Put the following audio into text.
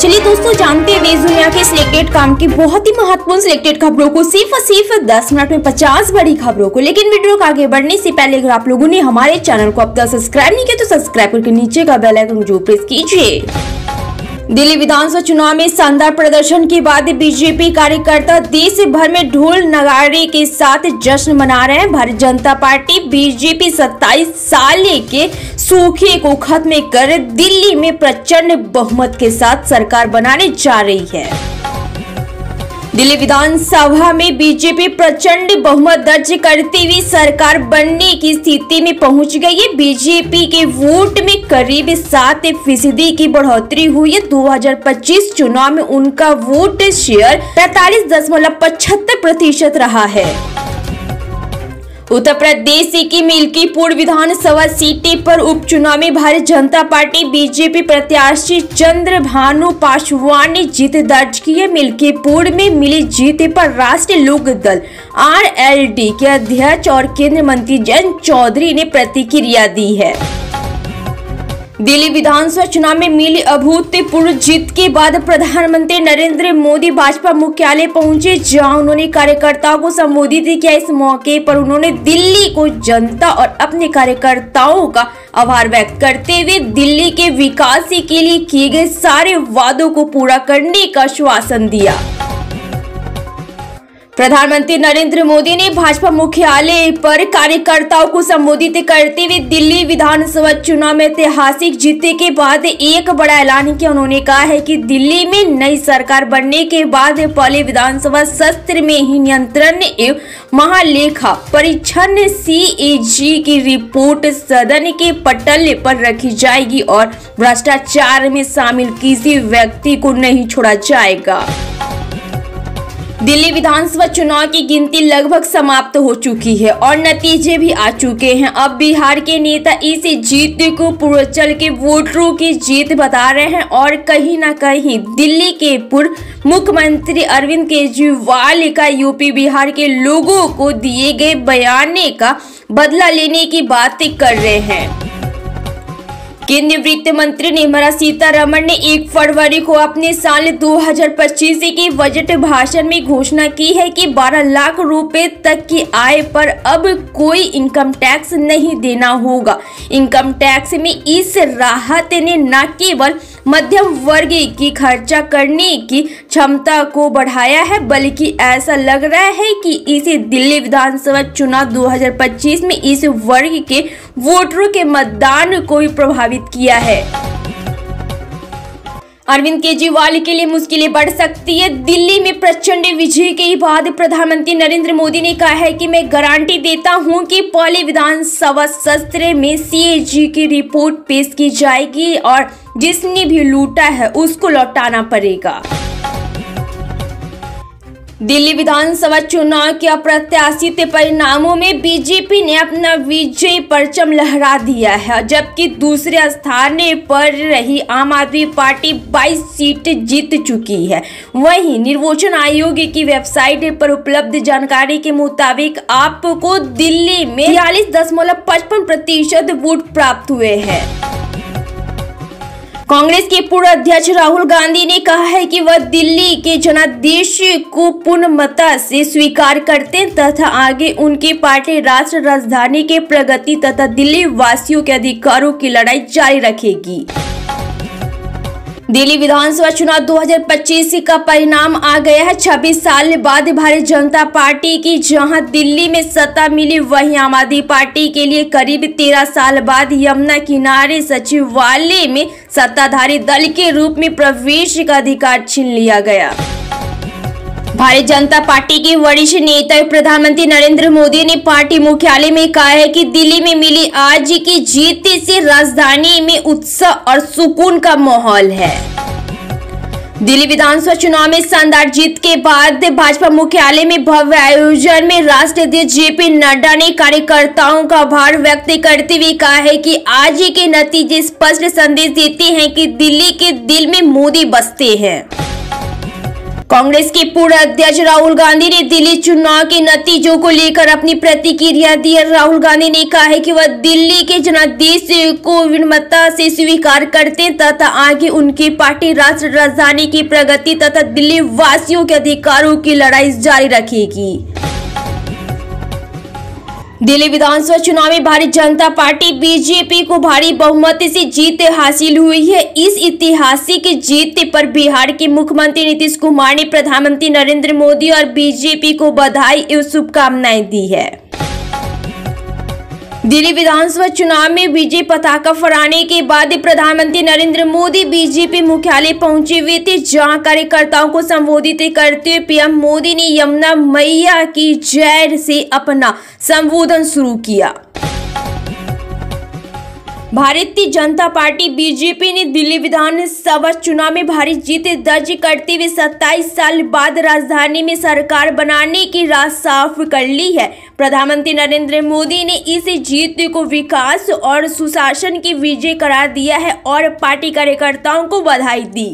चलिए दोस्तों, जानते हैं देश दुनिया के सिलेक्टेड काम की बहुत ही महत्वपूर्ण सिलेक्टेड खबरों को सिर्फ और सिर्फ 10 मिनट में 50 बड़ी खबरों को। लेकिन वीडियो को आगे बढ़ने से पहले अगर आप लोगों ने हमारे चैनल को अब तक सब्सक्राइब नहीं किया तो सब्सक्राइब करके नीचे का बेल आइकन जरूर प्रेस कीजिए। दिल्ली विधानसभा चुनाव में शानदार प्रदर्शन के बाद बीजेपी कार्यकर्ता देश भर में ढोल नगाड़े के साथ जश्न मना रहे हैं। भारतीय जनता पार्टी बीजेपी 27 साल के सूखे को खत्म कर दिल्ली में प्रचंड बहुमत के साथ सरकार बनाने जा रही है। दिल्ली विधानसभा में बीजेपी प्रचंड बहुमत दर्ज करते हुए सरकार बनने की स्थिति में पहुंच गई है। बीजेपी के वोट में करीब 7% की बढ़ोतरी हुई है। 2025 चुनाव में उनका वोट शेयर 43.75% रहा है। उत्तर प्रदेश की मिल्कीपुर विधानसभा सीट पर उपचुनाव में भारतीय जनता पार्टी बीजेपी प्रत्याशी चंद्रभानु पासवान ने जीत दर्ज की है। मिल्कीपुर में मिली जीत पर राष्ट्रीय लोक दल (RLD) के अध्यक्ष और केंद्रीय मंत्री जयंत चौधरी ने प्रतिक्रिया दी है। दिल्ली विधानसभा चुनाव में मिली अभूतपूर्व जीत के बाद प्रधानमंत्री नरेंद्र मोदी भाजपा मुख्यालय पहुंचे, जहां उन्होंने कार्यकर्ताओं को संबोधित किया। इस मौके पर उन्होंने दिल्ली को जनता और अपने कार्यकर्ताओं का आभार व्यक्त करते हुए दिल्ली के विकास के लिए किए गए सारे वादों को पूरा करने का आश्वासन दिया। प्रधानमंत्री नरेंद्र मोदी ने भाजपा मुख्यालय पर कार्यकर्ताओं को संबोधित करते हुए दिल्ली विधानसभा चुनाव में ऐतिहासिक जीत के बाद एक बड़ा ऐलान किया। उन्होंने कहा है कि दिल्ली में नई सरकार बनने के बाद पहले विधानसभा सत्र में ही नियंत्रण एवं महालेखा परीक्षण CAG की रिपोर्ट सदन के पटल पर रखी जाएगी और भ्रष्टाचार में शामिल किसी व्यक्ति को नहीं छोड़ा जाएगा। दिल्ली विधानसभा चुनाव की गिनती लगभग समाप्त हो चुकी है और नतीजे भी आ चुके हैं। अब बिहार के नेता इस जीत को पूर्वांचल के वोटरों की जीत बता रहे हैं और कहीं न कहीं दिल्ली के पूर्व मुख्यमंत्री अरविंद केजरीवाल का यूपी बिहार के लोगों को दिए गए बयान का बदला लेने की बात कर रहे हैं। केंद्रीय वित्त मंत्री निर्मला सीतारमण ने 1 फरवरी को अपने साल 2025 के बजट भाषण में घोषणा की है कि 12 लाख रुपए तक की आय पर अब कोई इनकम टैक्स नहीं देना होगा। इनकम टैक्स में इस राहत ने न केवल मध्यम वर्ग की खर्चा करने की क्षमता को बढ़ाया है, बल्कि ऐसा लग रहा है कि इसे दिल्ली विधानसभा चुनाव 2025 में इस वर्ग के वोटरों के मतदान को भी प्रभावित किया है। अरविंद केजरीवाल के लिए मुश्किलें बढ़ सकती है। दिल्ली में प्रचंड विजय के बाद प्रधानमंत्री नरेंद्र मोदी ने कहा है कि मैं गारंटी देता हूं कि पहले विधानसभा सत्र में CAG की रिपोर्ट पेश की जाएगी और जिसने भी लूटा है उसको लौटाना पड़ेगा। दिल्ली विधानसभा चुनाव के अप्रत्याशित परिणामों में बीजेपी ने अपना विजय परचम लहरा दिया है, जबकि दूसरे स्थान पर रही आम आदमी पार्टी 22 सीट जीत चुकी है। वहीं निर्वाचन आयोग की वेबसाइट पर उपलब्ध जानकारी के मुताबिक आपको दिल्ली में 43.55% वोट प्राप्त हुए हैं। कांग्रेस के पूर्व अध्यक्ष राहुल गांधी ने कहा है कि वह दिल्ली के जनादेश को पूर्णतः से स्वीकार करते हैं तथा आगे उनकी पार्टी राष्ट्र राजधानी के प्रगति तथा दिल्ली वासियों के अधिकारों की लड़ाई जारी रखेगी। दिल्ली विधानसभा चुनाव 2025 का परिणाम आ गया है। 26 साल बाद भारतीय जनता पार्टी की जहां दिल्ली में सत्ता मिली, वहीं आम आदमी पार्टी के लिए करीब 13 साल बाद यमुना किनारे सचिवालय में सत्ताधारी दल के रूप में प्रवेश का अधिकार छीन लिया गया। भारतीय जनता पार्टी के वरिष्ठ नेता प्रधानमंत्री नरेंद्र मोदी ने पार्टी मुख्यालय में कहा है कि दिल्ली में मिली आज की जीत से राजधानी में उत्साह और सुकून का माहौल है। दिल्ली विधानसभा चुनाव में शानदार जीत के बाद भाजपा मुख्यालय में भव्य आयोजन में राष्ट्रीय अध्यक्ष JP नड्डा ने कार्यकर्ताओं का आभार व्यक्त करते हुए कहा है कि आज के नतीजे स्पष्ट संदेश देते हैं कि दिल्ली के दिल में मोदी बसते हैं। कांग्रेस के पूर्व अध्यक्ष राहुल गांधी ने दिल्ली चुनाव के नतीजों को लेकर अपनी प्रतिक्रिया दी है। राहुल गांधी ने कहा है कि वह दिल्ली के जनादेश को विनम्रता से स्वीकार करते हैं तथा आगे उनकी पार्टी राष्ट्र राजधानी की प्रगति तथा दिल्ली वासियों के अधिकारों की लड़ाई जारी रखेगी। दिल्ली विधानसभा चुनाव में भारतीय जनता पार्टी बीजेपी को भारी बहुमत से जीत हासिल हुई है। इस ऐतिहासिक जीत पर बिहार के मुख्यमंत्री नीतीश कुमार ने प्रधानमंत्री नरेंद्र मोदी और बीजेपी को बधाई एवं शुभकामनाएं दी है। दिल्ली विधानसभा चुनाव में विजय पताका फहराने के बाद प्रधानमंत्री नरेंद्र मोदी बीजेपी मुख्यालय पहुंचे हुए थे, जहां कार्यकर्ताओं को संबोधित करते हुए पीएम मोदी ने यमुना मैया की जय से अपना संबोधन शुरू किया। भारतीय जनता पार्टी बीजेपी ने दिल्ली विधानसभा चुनाव में भारी जीत दर्ज करते हुए 27 साल बाद राजधानी में सरकार बनाने की राह साफ कर ली है। प्रधानमंत्री नरेंद्र मोदी ने इस जीत को विकास और सुशासन की विजय करार दिया है और पार्टी कार्यकर्ताओं को बधाई दी।